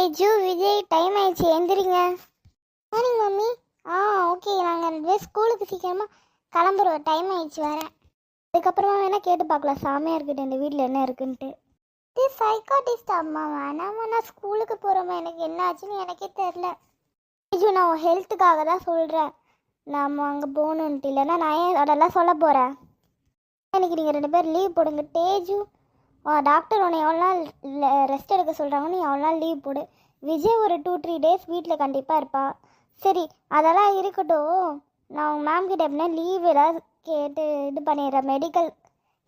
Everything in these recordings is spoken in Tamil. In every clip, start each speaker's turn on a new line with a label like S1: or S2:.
S1: ஏஜு விஜய் டைம் ஆயிடுச்சு எந்திரிங்க. Morning mummy. ஓகே, நாங்கள் 2 பேர் ஸ்கூலுக்கு சீக்கிரமாக கிளம்புறோம். டைம் ஆயிடுச்சு வரேன். அதுக்கப்புறமா வேணால் கேட்டு பார்க்கலாம் சாமியார்கிட்ட இந்த வீட்டில் என்ன இருக்குன்ட்டு. இது சைக்காட்டிஸ்ட் அம்மா வேணாமா, நான் ஸ்கூலுக்கு போகிறோமா, எனக்கு என்ன ஆச்சுன்னு எனக்கே தெரில. ஏஜு நான் உன் ஹெல்த்துக்காக தான் சொல்கிறேன், நம்ம அங்கே போகணுன்ட்டு. இல்லைன்னா நான் ஏன் அதெல்லாம் சொல்ல போகிறேன். எனக்கு நீங்கள் 2 பேர் லீவ் போடுங்க. தேஜு டாக்டர் உன்னை எவ்வளோ நாள் ரெஸ்ட் எடுக்க சொல்கிறாங்க, நீ எவ்வளோ நாள் லீவ் போடு. விஜய் ஒரு 2-3 டேஸ் வீட்டில் கண்டிப்பாக இருப்பா. சரி, அதெல்லாம் இருக்கட்டும். நான் உங்கள் மேம் கிட்ட எப்படின்னா லீவ் ஏதாவது கேட்டு இது பண்ணிடுறேன், மெடிக்கல்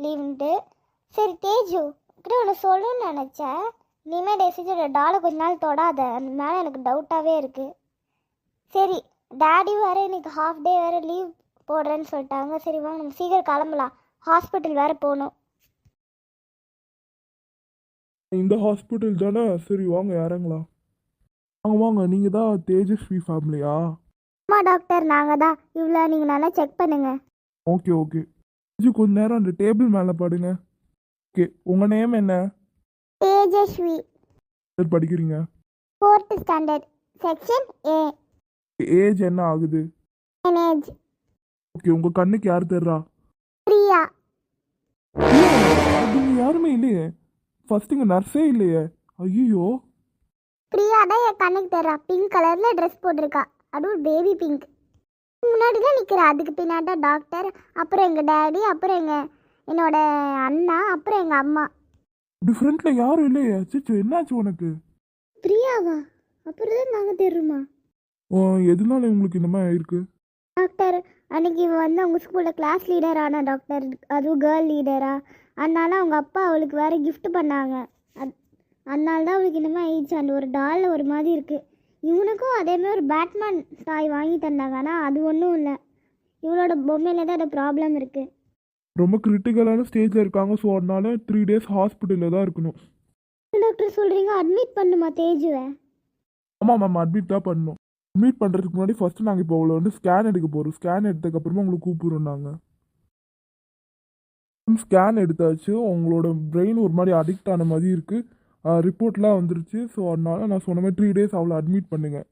S1: லீவுன்ட்டு. சரி தேஜு கிட்ட ஒன்று சொல்லணும்னு நினச்சேன். இனிமேல் டேசிஜோட டாலை கொஞ்ச நாள் தொடாத, அந்த மேலே எனக்கு டவுட்டாகவே இருக்குது. சரி, டேடி வேறு இன்னைக்கு ஹாஃப் டே வேறு லீவ் போடுறேன்னு சொல்லிட்டாங்க. சரி வாங்க நம்ம சீக்கிரம் கிளம்பலாம், ஹாஸ்பிட்டல் வேறு போகணும்.
S2: இந்த ஹாஸ்பிட்டல் தானே? சரி வாங்க இறங்கலாம். வாங்க வாங்க, நீங்கள் தான் தேஜஸ்வி ஃபேமிலியா?
S1: ஆமாம் டாக்டர், நாங்கள் தான். இவ்வளோ நீங்கள் நல்லா செக் பண்ணுங்க.
S2: Okay okay. கொஞ்ச நேரம் அந்த டேபிள் மேலே படுங்க. ஓகே, உங்கள் நேம் என்ன?
S1: தேஜஸ்வி.
S2: படிக்கிறீங்க?
S1: 4th standard, section A.
S2: Age என்ன ஆகுது?
S1: ஏஜ்.
S2: ஓகே, உங்கள் கண்ணுக்கு யார் தெரிறா?
S1: பிரியா.
S2: அப்படிங்க யாருமே இல்லையே, ஃபர்ஸ்ட் இங்கே நர்ஸே இல்லையே. ஐயோ.
S1: பிரியா தான் என் கண்ணுக்கு தர்றா. பிங்க் கலரில் ட்ரெஸ் போட்டிருக்கா, அதுவும் பேபி பிங்க். முன்னாடி தான் நிற்கிறா, அதுக்கு பின்னாடி தான் டாக்டர், அப்புறம் எங்கள் டேடி, அப்புறம் என்னோட அண்ணா, அப்புறம் எங்கள் அம்மா.
S2: டிஃப்ரெண்ட்டில் யாரும் இல்லையே. அச்சோ, என்னாச்சு உனக்கு?
S1: பிரியாவா? அப்புறம் தான் நாங்கள் தெரியுமா
S2: எதனால உங்களுக்கு இந்த மாதிரி இருக்கு?
S1: டாக்டர், அன்னைக்கு இவன் வந்து அவங்க ஸ்கூலில் கிளாஸ் லீடர் ஆனா டாக்டர், அதுவும் கேர்ள் லீடரா. அதனால அவங்க அப்பா அவளுக்கு வேறு கிஃப்ட் பண்ணாங்க. அதனால தான் அவளுக்கு இந்த மாதிரி ஆயிடுச்சு. அந்த ஒரு டாலில் ஒரு மாதிரி இருக்குது. இவனுக்கும் அதேமாதிரி ஒரு பேட்மேன் டாய் வாங்கி தந்தாங்க, ஆனால் அது ஒன்றும் இல்லை. இவளோட பொம்மையில தான் அந்த ப்ராப்ளம் இருக்குது.
S2: ரொம்ப கிரிட்டிக்கலான ஸ்டேஜில் இருக்காங்க. ஸோ அதனால 3 days ஹாஸ்பிட்டலில் தான் இருக்கணும்.
S1: டாக்டர் சொல்கிறீங்க அட்மிட் பண்ணுமா தேஜுவை?
S2: ஆமாம் மேம், அட்மிட் தான் பண்ணணும். அட்மிட் பண்ணுறதுக்கு முன்னாடி ஃபஸ்ட்டு நாங்கள் இப்போ அவளை வந்து ஸ்கேன் எடுக்க போகிறோம். ஸ்கேன் எடுத்ததுக்கப்புறமா உங்களுக்கு கூப்பிடுறோம் நாங்கள். ஸ்கேன் எடுத்தாச்சு. உங்களோட பிரெயின் ஒரு மாதிரி அடிக்ட் ஆன மாதிரி இருக்குது. ரிப்போர்ட்லாம் வந்துருச்சு. ஸோ அதனால நான் சொன்ன மாதிரி 3 days அவளை அட்மிட் பண்ணுங்கள்.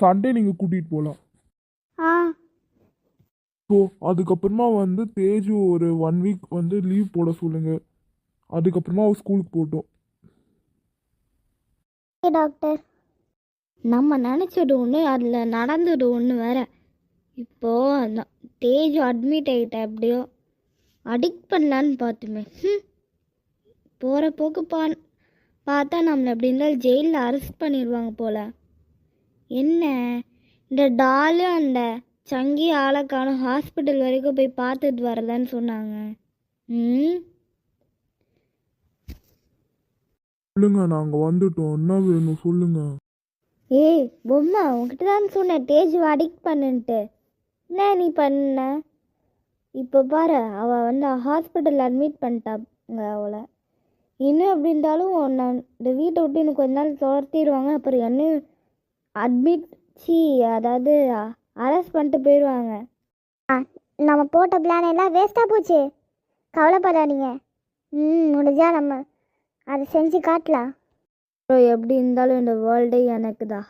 S2: சண்டே நீங்கள் கூட்டிகிட்டு போகலாம். ஸோ அதுக்கப்புறமா வந்து தேஜு ஒரு 1 week வந்து லீவ் போட சொல்லுங்கள். அதுக்கப்புறமா அவள் ஸ்கூலுக்கு போட்டோம்.
S1: டாக்டர், நம்ம நினச்சது ஒன்று, அதில் நடந்தது ஒன்று வேற. இப்போது தேஜு அட்மிட் ஆகிட்டா, எப்படியோ அடிக்ட் பண்ணலான்னு பார்த்துமே. போகிற போக்கு பார்த்தா நம்மளை எப்படி இருந்தாலும் ஜெயிலில் அரெஸ்ட் பண்ணிடுவாங்க போல். என்ன இந்த டாலு அந்த சங்கி ஆளக்கான ஹாஸ்பிட்டல் வரைக்கும் போய் பார்த்துட்டு வரலன்னு சொன்னாங்க.
S2: சொல்லுங்க, நாங்கள் வந்துட்டோம். என்ன வேணும் சொல்லுங்க.
S1: ஏய் பொம்மை, உங்ககிட்ட தான் சொன்னேன் தேஜு அடிக்ட் பண்ணுன்ட்டு. என்ன நீ பண்ண? இப்போ பாரு, அவள் வந்து ஹாஸ்பிட்டல் அட்மிட் பண்ணிட்டாங்க அவளை. இன்னும் அப்படி இருந்தாலும் நான் இந்த வீட்டை விட்டு இன்னும் கொஞ்ச நாள் துரத்திடுவாங்க. அப்புறம் என்ன அட்மிட் அதாவது அரெஸ்ட் பண்ணிட்டு போயிடுவாங்க. நம்ம போட்ட பிளான் எல்லாம் வேஸ்ட்டாக போச்சு, கவலைப்படாதீங்க. முடிஞ்சா நம்ம அதை செஞ்சு காட்டலாம். எப்படி இருந்தாலும் இந்த வேர்ல்டே எனக்கு தான்.